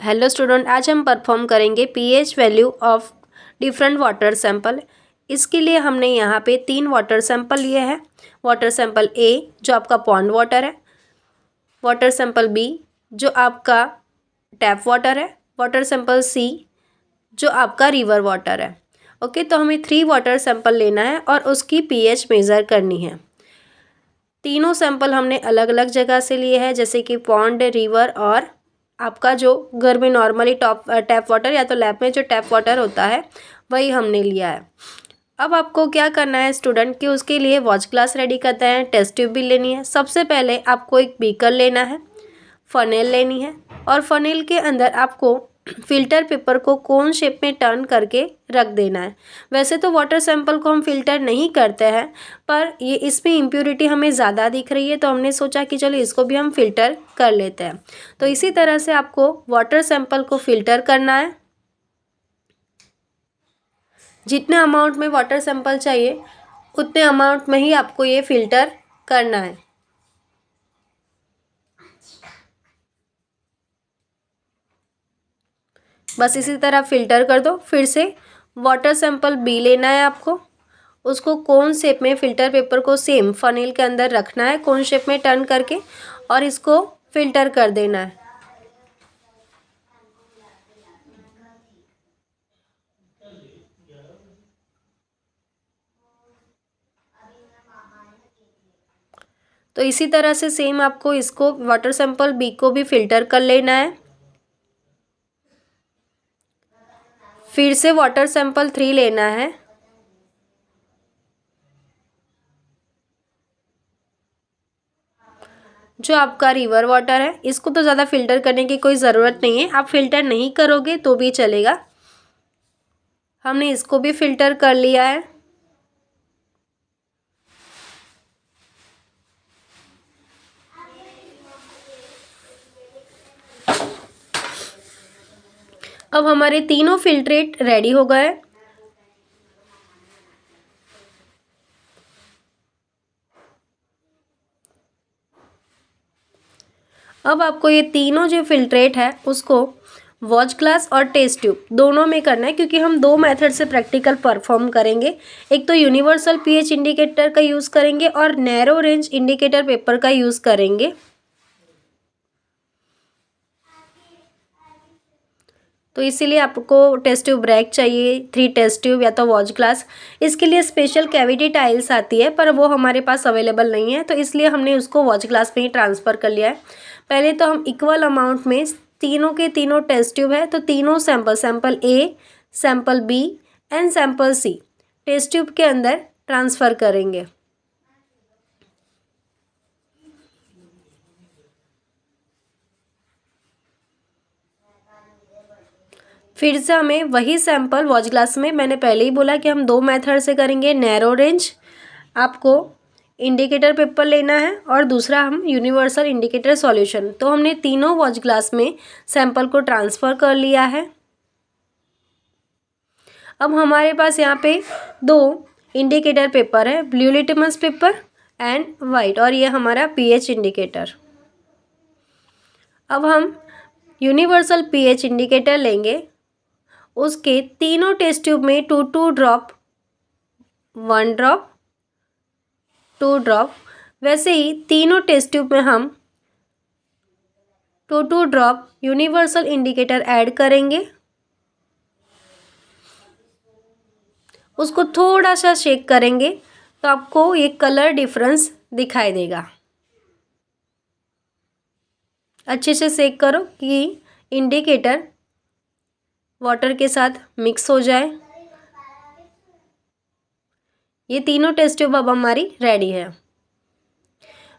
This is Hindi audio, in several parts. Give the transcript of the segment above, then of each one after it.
हेलो स्टूडेंट, आज हम परफॉर्म करेंगे pH value of different water sample. इसके लिए हमने यहाँ पे 3 वाटर सैंपल लिए हैं। वाटर सैंपल ए जो आपका पॉन्ड वाटर है, वाटर सैंपल बी जो आपका टैप वाटर है, वाटर सैंपल सी जो आपका रिवर वाटर है। ओके, तो हमें 3 वाटर सैंपल लेना है और उसकी पीएच मेज़र करनी है। तीनों सैंपल हमने अलग अलग जगह से लिए हैं, जैसे कि पॉन्ड, रिवर और आपका जो घर में नॉर्मली टैप वाटर या तो लैब में जो टैप वाटर होता है वही हमने लिया है। अब आपको क्या करना है स्टूडेंट कि उसके लिए वॉच ग्लास रेडी करते हैं, टेस्ट ट्यूब भी लेनी है। सबसे पहले आपको एक बीकर लेना है, फनेल लेनी है और फनेल के अंदर आपको फिल्टर पेपर को कोन शेप में टर्न करके रख देना है। वैसे तो वाटर सैंपल को हम फिल्टर नहीं करते हैं, पर ये इसमें इम्प्योरिटी हमें ज़्यादा दिख रही है तो हमने सोचा कि चलो इसको भी हम फिल्टर कर लेते हैं। तो इसी तरह से आपको वाटर सैंपल को फिल्टर करना है। जितने अमाउंट में वाटर सैंपल चाहिए उतने अमाउंट में ही आपको ये फिल्टर करना है। बस इसी तरह फिल्टर कर दो। फिर से वाटर सैंपल बी लेना है आपको, उसको कोन शेप में फिल्टर पेपर को सेम फनेल के अंदर रखना है, कोन शेप में टर्न करके, और इसको फिल्टर कर देना है। तो इसी तरह से सेम आपको इसको वाटर सैंपल बी को भी फिल्टर कर लेना है। फिर से वाटर सैंपल 3 लेना है, जो आपका रिवर वाटर है। इसको तो ज़्यादा फिल्टर करने की कोई ज़रूरत नहीं है, आप फिल्टर नहीं करोगे तो भी चलेगा। हमने इसको भी फिल्टर कर लिया है। अब हमारे तीनों फिल्ट्रेट रेडी हो गए। अब आपको ये तीनों जो फिल्ट्रेट है उसको वॉच ग्लास और टेस्ट ट्यूब दोनों में करना है, क्योंकि हम 2 मेथड से प्रैक्टिकल परफॉर्म करेंगे। एक तो यूनिवर्सल पीएच इंडिकेटर का यूज़ करेंगे और नैरो रेंज इंडिकेटर पेपर का यूज़ करेंगे। तो इसीलिए आपको टेस्ट ट्यूब रैक चाहिए, 3 टेस्ट ट्यूब या तो वॉच ग्लास। इसके लिए स्पेशल कैविटी टाइल्स आती है पर वो हमारे पास अवेलेबल नहीं है, तो इसलिए हमने उसको वॉच ग्लास में ही ट्रांसफ़र कर लिया है। पहले तो हम इक्वल अमाउंट में तीनों के तीनों टेस्ट ट्यूब है तो तीनों sample A, sample B and sample C test tube के अंदर ट्रांसफ़र करेंगे। फिर से हमें वही सैंपल वॉच ग्लास में, मैंने पहले ही बोला कि हम 2 मेथड से करेंगे। नैरो रेंज आपको इंडिकेटर पेपर लेना है और दूसरा हम यूनिवर्सल इंडिकेटर सॉल्यूशन। तो हमने तीनों वॉच ग्लास में सैंपल को ट्रांसफ़र कर लिया है। अब हमारे पास यहाँ पे 2 इंडिकेटर पेपर है, blue litmus paper and white, और ये हमारा पीएच इंडिकेटर। अब हम यूनिवर्सल पीएच इंडिकेटर लेंगे, उसके तीनों टेस्ट ट्यूब में 2 ड्रॉप, 1 ड्रॉप, 2 ड्रॉप, वैसे ही तीनों टेस्ट ट्यूब में हम 2 ड्रॉप यूनिवर्सल इंडिकेटर ऐड करेंगे। उसको थोड़ा सा शेक करेंगे तो आपको ये कलर डिफरेंस दिखाई देगा। अच्छे से शेक करो कि इंडिकेटर वाटर के साथ मिक्स हो जाए। ये तीनों टेस्ट ट्यूब अब हमारी रेडी है।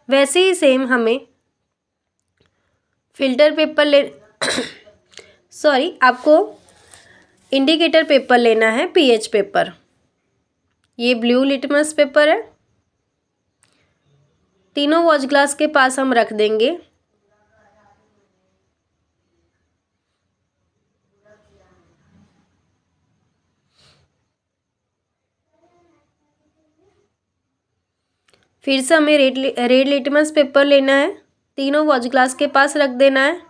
वैसे ही सेम हमें फिल्टर पेपर सॉरी, आपको इंडिकेटर पेपर लेना है, पीएच पेपर। ये ब्लू लिटमस पेपर है। तीनों वॉच ग्लास के पास हम रख देंगे। फिर से हमें रेड लिटमस पेपर लेना है, तीनों वॉच ग्लास के पास रख देना है।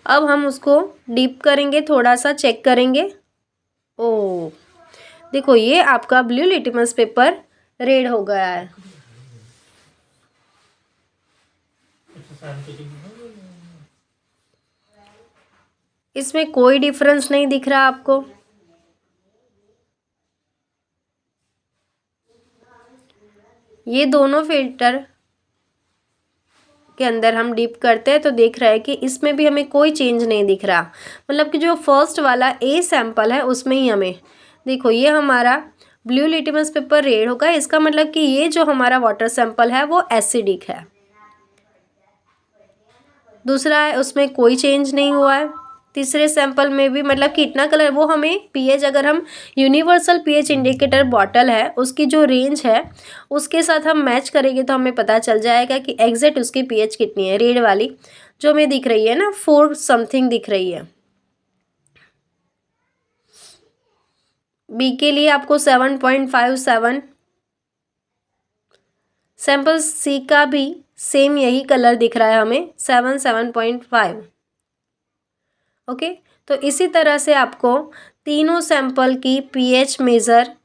अब हम उसको डीप करेंगे, थोड़ा सा चेक करेंगे। ओ देखो, ये आपका ब्लू लिटमस पेपर रेड हो गया है। इसमें कोई डिफरेंस नहीं दिख रहा आपको। ये दोनों फिल्टर के अंदर हम डिप करते हैं तो देख रहा है कि इसमें भी हमें कोई चेंज नहीं दिख रहा। मतलब कि जो फर्स्ट वाला ए सैंपल है उसमें ही हमें देखो, ये हमारा ब्लू लिटमस पेपर रेड होगा। इसका मतलब कि ये जो हमारा वाटर सैंपल है वो एसिडिक है। दूसरा है, उसमें कोई चेंज नहीं हुआ है। तीसरे सैंपल में भी मतलब कि इतना कलर, वो हमें पीएच, अगर हम यूनिवर्सल पीएच इंडिकेटर बॉटल है उसकी जो रेंज है उसके साथ हम मैच करेंगे तो हमें पता चल जाएगा कि एग्जैक्ट उसकी पीएच कितनी है। रेड वाली जो हमें दिख रही है ना, 4 समथिंग दिख रही है। बी के लिए आपको 7.57। सैंपल सी का भी सेम यही कलर दिख रहा है हमें, 7.5। ओके, तो इसी तरह से आपको तीनों सैंपल की पीएच मेज़र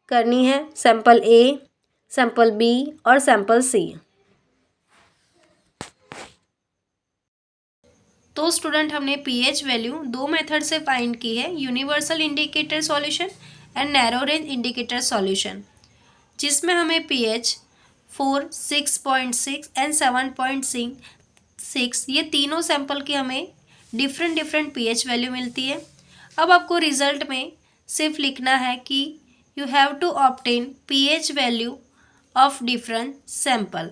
करनी है, सैंपल ए, सैंपल बी और सैंपल सी। तो स्टूडेंट, हमने पीएच वैल्यू दो मेथड से फाइंड की है, universal indicator solution and narrow range indicator solution, जिसमें हमें पीएच 4, 6.6 एंड 7.6 ये तीनों सैंपल की हमें डिफरेंट पीएच वैल्यू मिलती है। अब आपको रिजल्ट में सिर्फ लिखना है कि you have to obtain pH value of different sample.